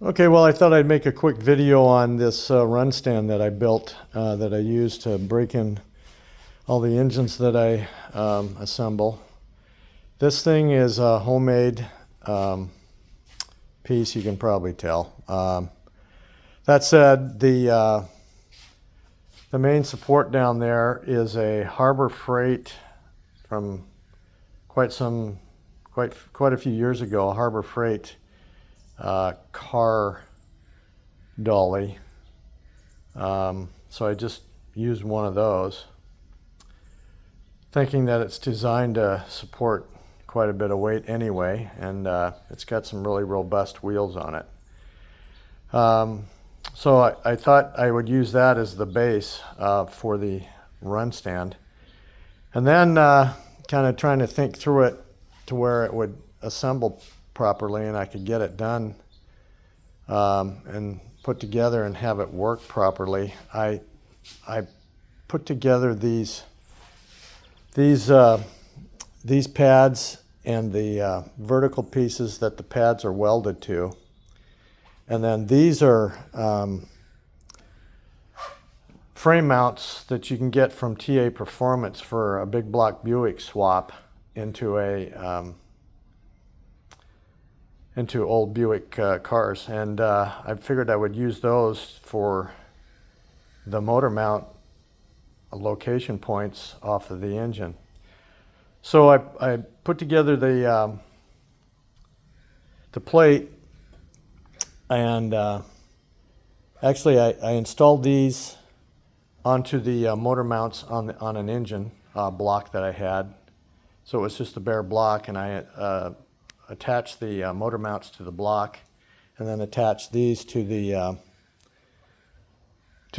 Okay, well, I thought I'd make a quick video on this run stand that I built that I use to break in all the engines that I assemble. This thing is a homemade piece, you can probably tell. That said, the main support down there is a Harbor Freight from quite a few years ago, a Harbor Freight car dolly. So I just used one of those, thinking that it's designed to support quite a bit of weight anyway, and it's got some really robust wheels on it. So I thought I would use that as the base for the run stand, and then kind of trying to think through it to where it would assemble properly and I could get it done and put together and have it work properly. I put together these pads and the vertical pieces that the pads are welded to, and then these are frame mounts that you can get from TA Performance for a big block Buick swap into into old Buick cars, and I figured I would use those for the motor mount location points off of the engine. So I put together the plate, and actually I installed these onto the motor mounts on an engine block that I had. So it was just a bare block, and I attached the motor mounts to the block, and then attached these to the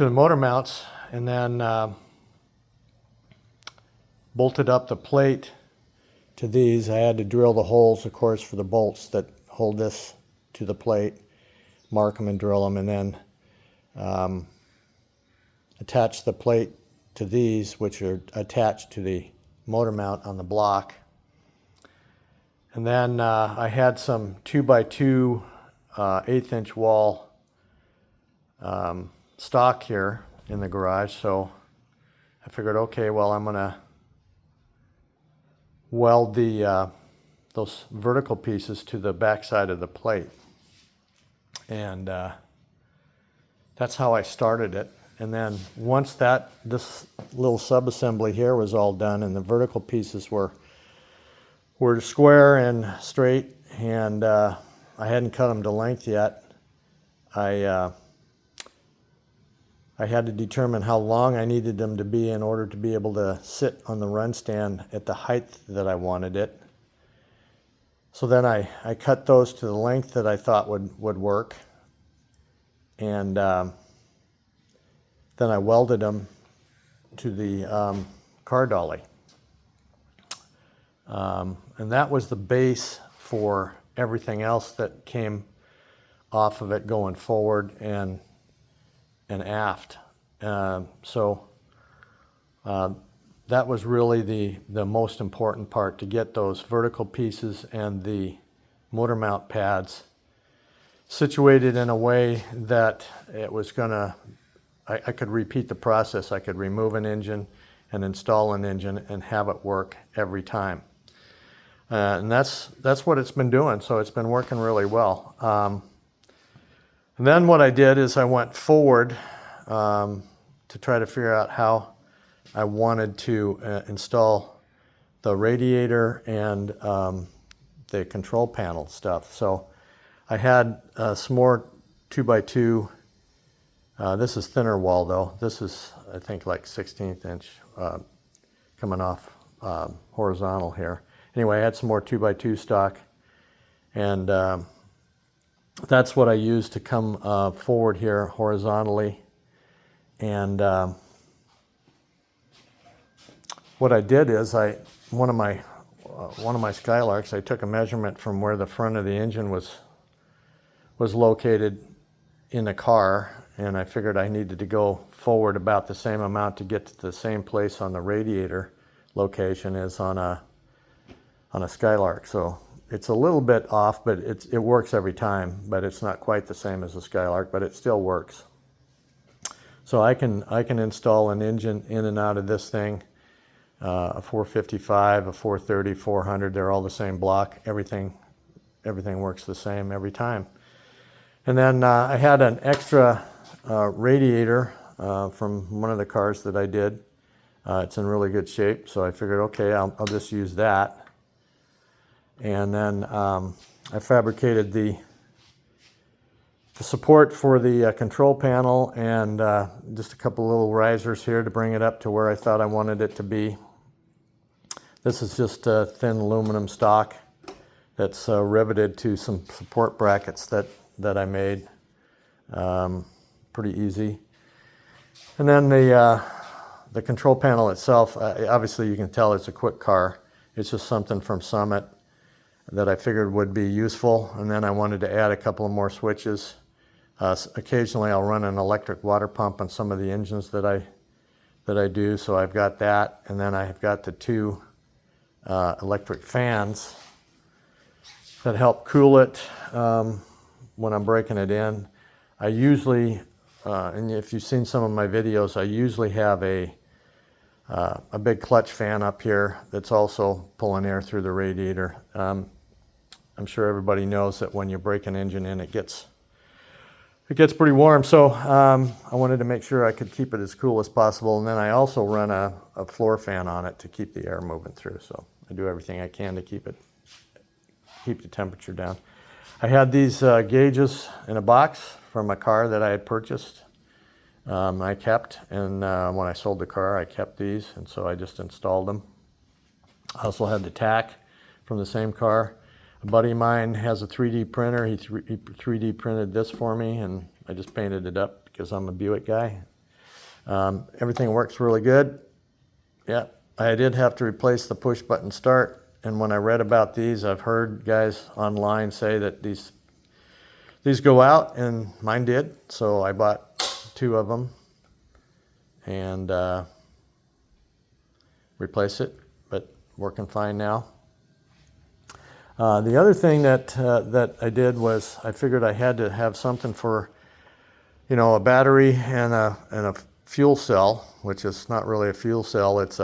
motor mounts, and then bolted up the plate to these. I had to drill the holes, of course, for the bolts that hold this to the plate, mark them and drill them, and then attach the plate to these, which are attached to the motor mount on the block. And then I had some 2x2 1/8" wall stock here in the garage, so I figured, okay, well, I'm gonna weld those vertical pieces to the back side of the plate, and that's how I started it. And then once this little sub-assembly here was all done and the vertical pieces were square and straight, and I hadn't cut them to length yet, I had to determine how long I needed them to be in order to be able to sit on the run stand at the height that I wanted it. So then I cut those to the length that I thought would work, and then I welded them to the car dolly. And that was the base for everything else that came off of it going forward and aft. So that was really the most important part, to get those vertical pieces and the motor mount pads situated in a way that it was gonna, I could repeat the process. I could remove an engine and install an engine and have it work every time. And that's what it's been doing, so it's been working really well. And then what I did is I went forward to try to figure out how I wanted to install the radiator and the control panel stuff. So I had some more 2x2. This is thinner wall though. This is, I think, like 1/16 inch coming off horizontal here. Anyway, I had some more 2x2 stock, and that's what I used to come forward here horizontally. And what I did is one of my Skylarks, I took a measurement from where the front of the engine was located in the car, and I figured I needed to go forward about the same amount to get to the same place on the radiator location as on a Skylark. So it's a little bit off, but it works every time. But it's not quite the same as the Skylark, but it still works. So I can install an engine in and out of this thing, a 455, a 430, 400. They're all the same block. Everything works the same every time. And then I had an extra radiator from one of the cars that I did. It's in really good shape, so I figured, okay, I'll just use that. And then I fabricated the support for the control panel and just a couple little risers here to bring it up to where I thought I wanted it to be. This is just a thin aluminum stock that's riveted to some support brackets that I made. Pretty easy. And then the control panel itself, obviously you can tell it's a quick car. It's just something from Summit that I figured would be useful. And then I wanted to add a couple of more switches. Occasionally I'll run an electric water pump on some of the engines that I do. So I've got that, and then I've got the two electric fans that help cool it when I'm breaking it in. I usually, and if you've seen some of my videos, I usually have a big clutch fan up here that's also pulling air through the radiator. I'm sure everybody knows that when you break an engine in, it gets pretty warm. So I wanted to make sure I could keep it as cool as possible. And then I also run a floor fan on it to keep the air moving through. So I do everything I can to keep the temperature down. I had these gauges in a box from a car that I had purchased. I kept, and when I sold the car, I kept these, and so I just installed them. I also had the tack from the same car. A buddy of mine has a 3D printer. He 3D printed this for me, and I just painted it up because I'm a Buick guy. Everything works really good. Yeah, I did have to replace the push button start, and when I read about these, I've heard guys online say that these go out, and mine did. So I bought two of them and replaced it, but working fine now. The other thing that I did was I figured I had to have something for, a battery and a fuel cell, which is not really a fuel cell. It's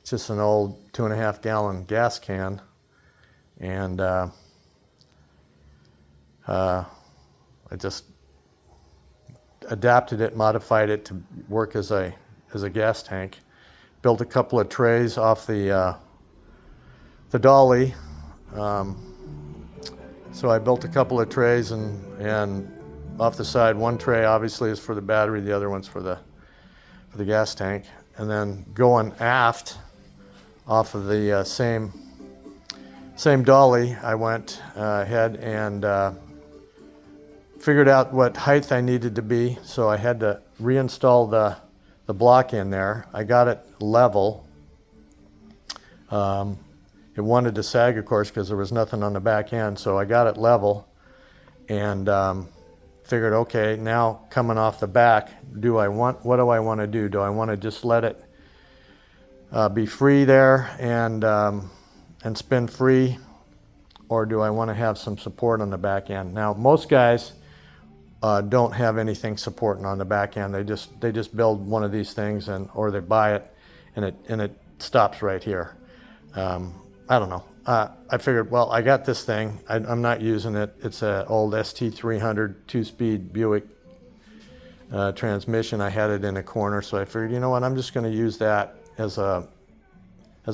just an old 2.5 gallon gas can, and I just adapted it, modified it to work as a gas tank. Built a couple of trays off the dolly. So I built a couple of trays and off the side, one tray obviously is for the battery, the other one's for the gas tank. And then going aft off of the same dolly, I went ahead and figured out what height I needed to be. So I had to reinstall the block in there. I got it level. It wanted to sag, of course, because there was nothing on the back end. So I got it level and figured, okay, now coming off the back, what do I want to do? Do I want to just let it be free there and spin free, or do I want to have some support on the back end? Now, most guys don't have anything supporting on the back end. They just build one of these things or they buy it and it stops right here. I don't know. I figured, well, I got this thing. I'm not using it. It's an old ST300 2-speed Buick transmission. I had it in a corner, so I figured, you know what? I'm just going to use that as a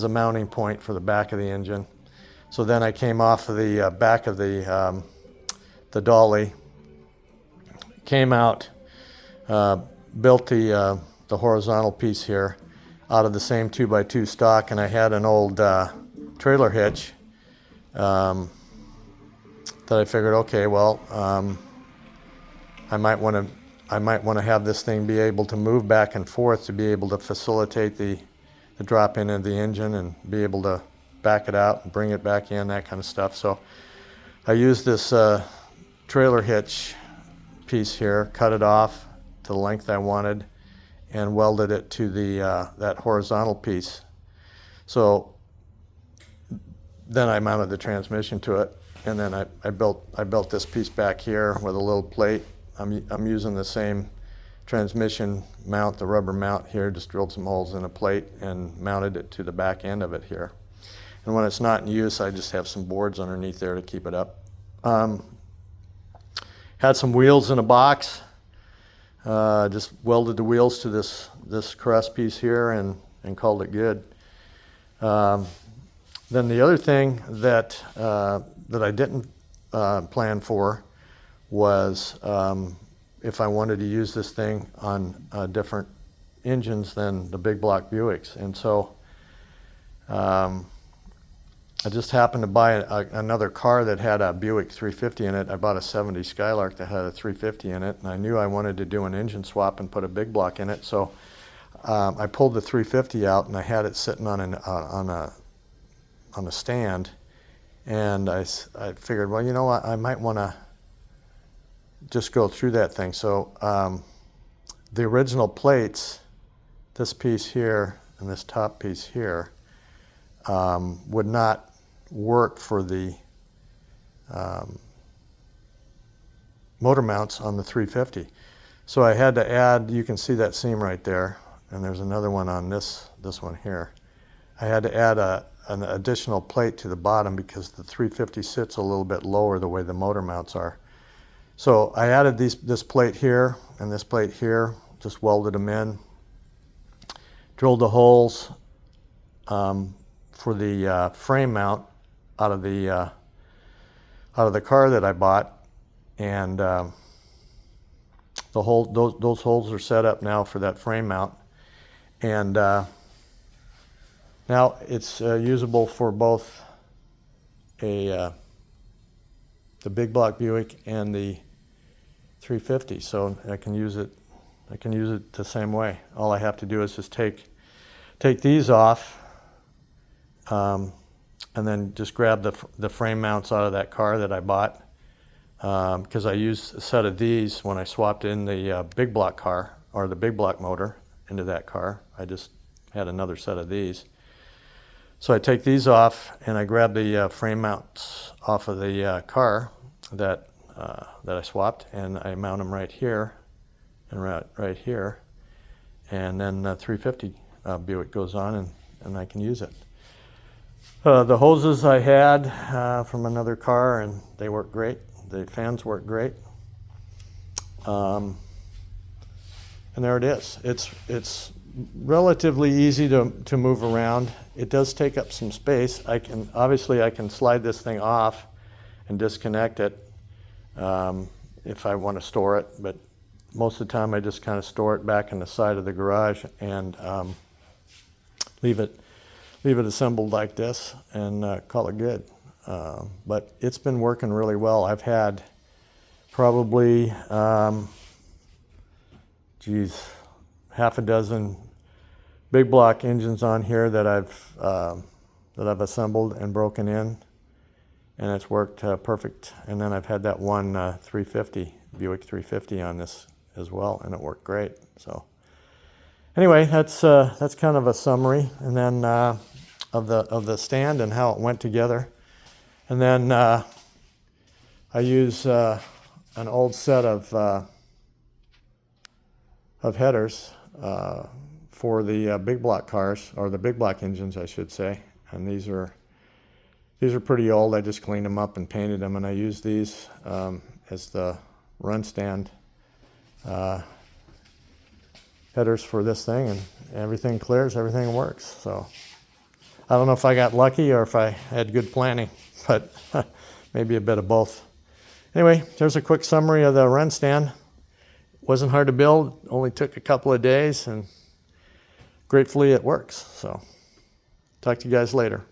mounting point for the back of the engine. So then I came off of the back of the dolly, came out, built the horizontal piece here out of the same 2x2 stock, and I had an old trailer hitch that I figured, okay, well, I might want to have this thing be able to move back and forth to be able to facilitate the drop in of the engine and be able to back it out and bring it back in, that kind of stuff. So I used this trailer hitch piece here, cut it off to the length I wanted, and welded it to that horizontal piece. So then I mounted the transmission to it, and then I built this piece back here with a little plate. I'm using the same transmission mount, the rubber mount here, just drilled some holes in a plate and mounted it to the back end of it here. And when it's not in use, I just have some boards underneath there to keep it up. Had some wheels in a box. Just welded the wheels to this cross piece here and called it good. Then the other thing that I didn't plan for was if I wanted to use this thing on different engines than the big block Buicks. And so I just happened to buy another car that had a Buick 350 in it. I bought a 70 Skylark that had a 350 in it, and I knew I wanted to do an engine swap and put a big block in it. So I pulled the 350 out, and I had it sitting on a stand, and I figured, well, you know what, I might want to just go through that thing. So the original plates, this piece here and this top piece here, would not work for the motor mounts on the 350. So I had to add, you can see that seam right there, and there's another one on this one here. I had to add an additional plate to the bottom because the 350 sits a little bit lower the way the motor mounts are. So I added this plate here and this plate here, just welded them in, drilled the holes for the frame mount out of the car that I bought, and those holes are set up now for that frame mount, and now it's usable for both the big block Buick and the 350. So I can use it the same way. All I have to do is just take these off, and then just grab the frame mounts out of that car that I bought, because I used a set of these when I swapped in the big block car, or the big block motor into that car. I just had another set of these. So I take these off and I grab the frame mounts off of the car that I swapped, and I mount them right here and right here, and then the 350 Buick goes on, and I can use it. The hoses I had from another car, and they work great. The fans work great. And there it is. It's relatively easy to move around. It does take up some space. Obviously I can slide this thing off and disconnect it if I want to store it, but most of the time I just kind of store it back in the side of the garage and leave it assembled like this and call it good. But it's been working really well. I've had probably half a dozen big block engines on here that I've assembled and broken in, and it's worked perfect. And then I've had that one 350 Buick 350 on this as well, and it worked great. So anyway, that's kind of a summary, and then of the stand and how it went together. And then I use an old set of headers for the big block cars, or the big block engines, I should say. And these are pretty old. I just cleaned them up and painted them, and I use these as the run stand headers for this thing, and everything clears, everything works. So I don't know if I got lucky or if I had good planning, but maybe a bit of both. Anyway, there's a quick summary of the run stand. Wasn't hard to build, only took a couple of days, and gratefully it works. So talk to you guys later.